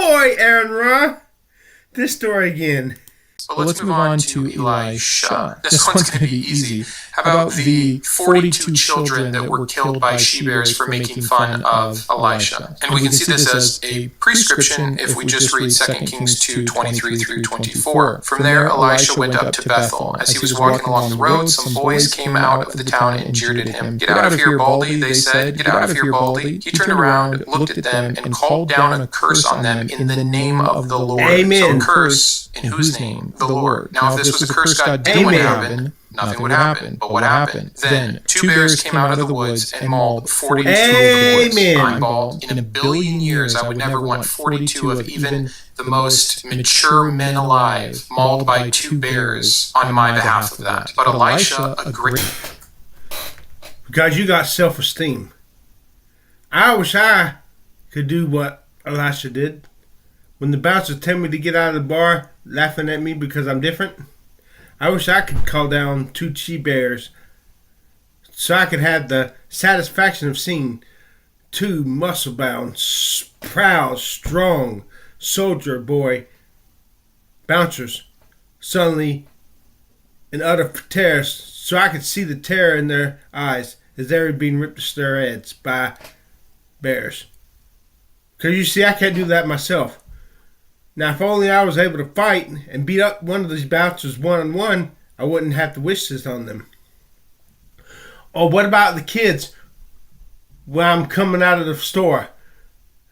boy, Aron. This story again. So let's move on to Elisha. This one's going to be easy. How about the 42 children that were killed by she-bears for making fun of Elisha? And we can see this as a prescription if we just read 2 Kings 2:23 through 24. From there, Elisha went up to Bethel. As he was walking along the road, some boys came out of the town and jeered at him. "Get out of here, Baldy," they said. "Get out of here, Baldy." He turned around, looked at them, and called down a curse on them in the name of the Lord. Amen. So curse in whose name? The Lord. Now, if this was a curse God didn't want to happen, nothing would happen. But what happened? Then 2 bears came out of the woods and mauled 42 of the boys. Eyeballed. In a billion years, I would never want 42 of even the most mature men alive mauled by 2 bears on my behalf of that. But Elisha agreed. Because you got self-esteem. I wish I could do what Elisha did. When the bouncers tell me to get out of the bar, laughing at me because I'm different, I wish I could call down 2 she-bears so I could have the satisfaction of seeing 2 muscle-bound, proud, strong soldier boy bouncers suddenly in utter terror, so I could see the terror in their eyes as they were being ripped to their heads by bears. Because you see, I can't do that myself. Now, if only I was able to fight and beat up one of these bouncers one-on-one, I wouldn't have to wish this on them. Or what about the kids when I'm coming out of the store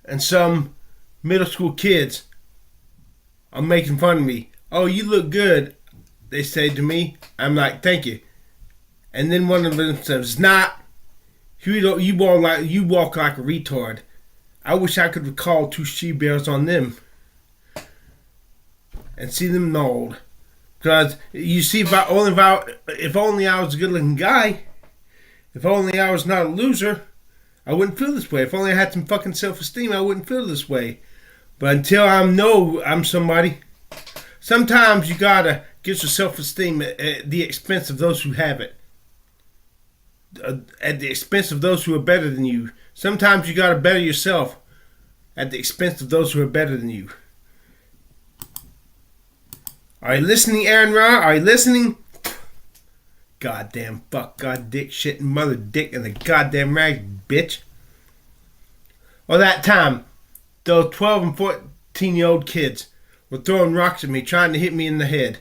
and some middle school kids are making fun of me? "Oh, you look good," they say to me. I'm like, "Thank you." And then one of them says, "Not. You walk like a retard." I wish I could recall 2 she-bears on them and see them mauled. Because you see, if only I was a good-looking guy, if only I was not a loser, I wouldn't feel this way. If only I had some fucking self-esteem, I wouldn't feel this way. But until I know I'm somebody, sometimes you gotta get your self-esteem at the expense of those who have it. At the expense of those who are better than you. Sometimes you gotta better yourself at the expense of those who are better than you. Are you listening, Aron Ra? Are you listening? Goddamn fuck, god dick, shit, and mother dick, and the goddamn rags, bitch. Or that time, those 12 and 14-year-old kids were throwing rocks at me, trying to hit me in the head.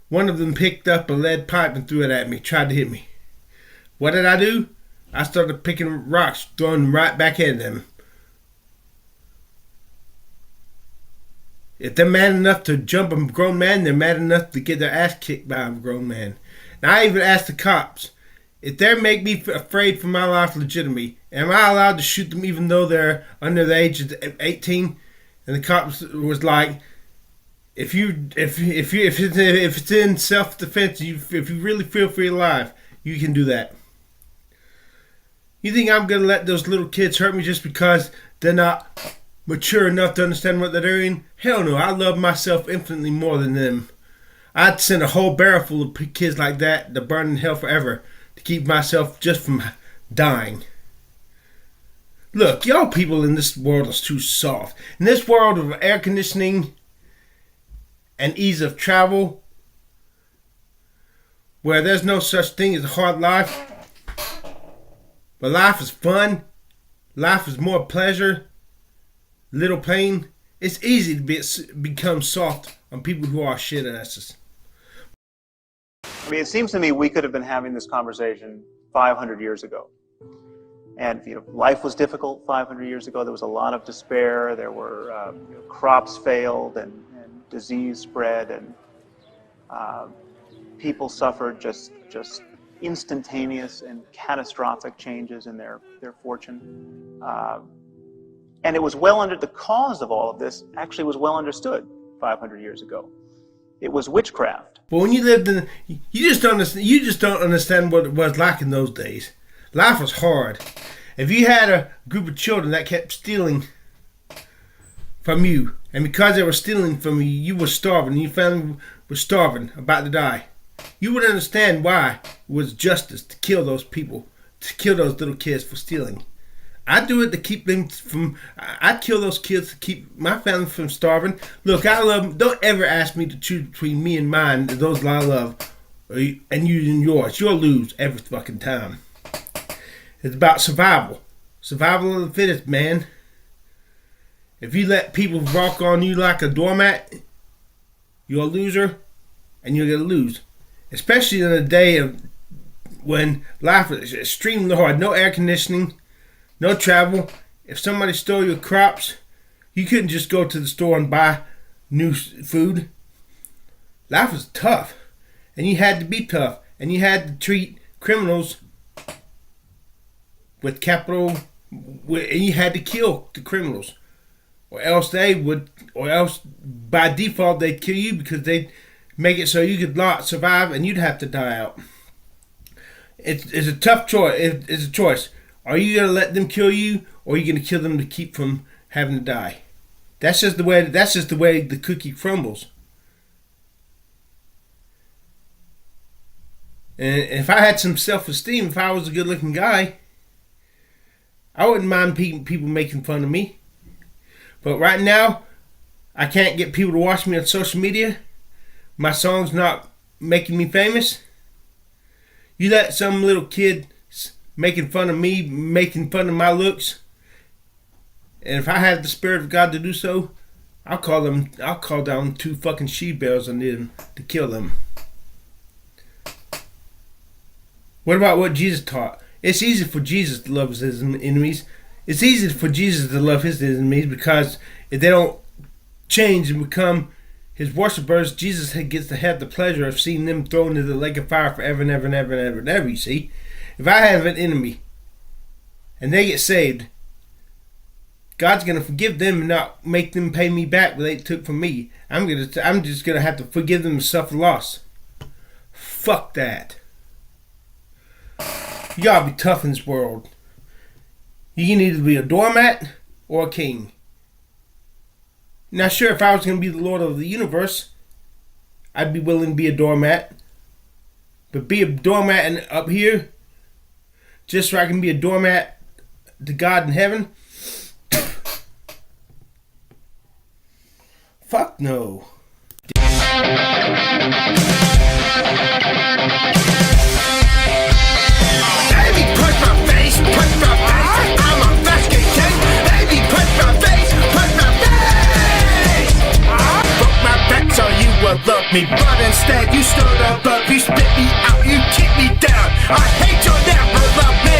One of them picked up a lead pipe and threw it at me, tried to hit me. What did I do? I started picking rocks, throwing them right back at them. If they're mad enough to jump a grown man, they're mad enough to get their ass kicked by a grown man. Now, I even asked the cops, if they make me afraid for my life legitimately, am I allowed to shoot them even though they're under the age of 18? And the cops was like, if it's in self-defense, if you really feel for your life, you can do that. You think I'm going to let those little kids hurt me just because they're not mature enough to understand what they're doing? Hell no, I love myself infinitely more than them. I'd send a whole barrel full of kids like that to burn in hell forever to keep myself just from dying. Look, y'all people in this world is too soft. In this world of air conditioning and ease of travel, where there's no such thing as a hard life, but life is fun, life is more pleasure, little pain, it's easy to become soft on people who are shit asses. I mean, it seems to me we could have been having this conversation 500 years ago. And life was difficult 500 years ago. There was a lot of despair. There were crops failed and disease spread, and people suffered just instantaneous and catastrophic changes in their fortune. And it was the cause of all of this actually was well understood 500 years ago. It was witchcraft. But when you lived in, you just don't understand what it was like in those days. Life was hard. If you had a group of children that kept stealing from you, and because they were stealing from you, you were starving, and your family was starving, about to die, you would understand why it was justice to kill those people, to kill those little kids for stealing. I do it to keep them from. I kill those kids to keep my family from starving. Look, I love them. Don't ever ask me to choose between me and mine, those I love, and you and yours. You'll lose every fucking time. It's about survival. Survival of the fittest, man. If you let people walk on you like a doormat, you're a loser, and you're going to lose. Especially in a day of when life is extremely hard. No air conditioning. No travel. If somebody stole your crops, you couldn't just go to the store and buy new food. Life was tough. And you had to be tough. And you had to treat criminals with capital. And you had to kill the criminals. Or else by default they'd kill you because they'd make it so you could not survive and you'd have to die out. It's a tough choice. It's a choice. Are you going to let them kill you, or are you going to kill them to keep from having to die? That's just the way the cookie crumbles. And if I had some self-esteem, if I was a good-looking guy, I wouldn't mind people making fun of me. But right now, I can't get people to watch me on social media. My song's not making me famous. You let some little kid making fun of me, making fun of my looks, and if I had the Spirit of God to do so, I'll call down 2 fucking she-bears on them to kill them. What about what Jesus taught? It's easy for Jesus to love his enemies. It's easy for Jesus to love his enemies because if they don't change and become his worshipers, Jesus gets to have the pleasure of seeing them thrown into the lake of fire forever and ever and ever and ever and ever, you see. If I have an enemy and they get saved, God's going to forgive them and not make them pay me back what they took from me. I'm just going to have to forgive them and suffer loss. Fuck that. You got to be tough in this world. You can either be a doormat or a king. Now sure, if I was going to be the Lord of the universe, I'd be willing to be a doormat. But be a doormat and up here, just so I can be a doormat to God in heaven? Fuck no. Baby, put my face. I'm a basket cake. Baby, put my face. Broke my back so you would love me, but instead you stood above. You spit me out, you kick me down. I hate you'll never love me.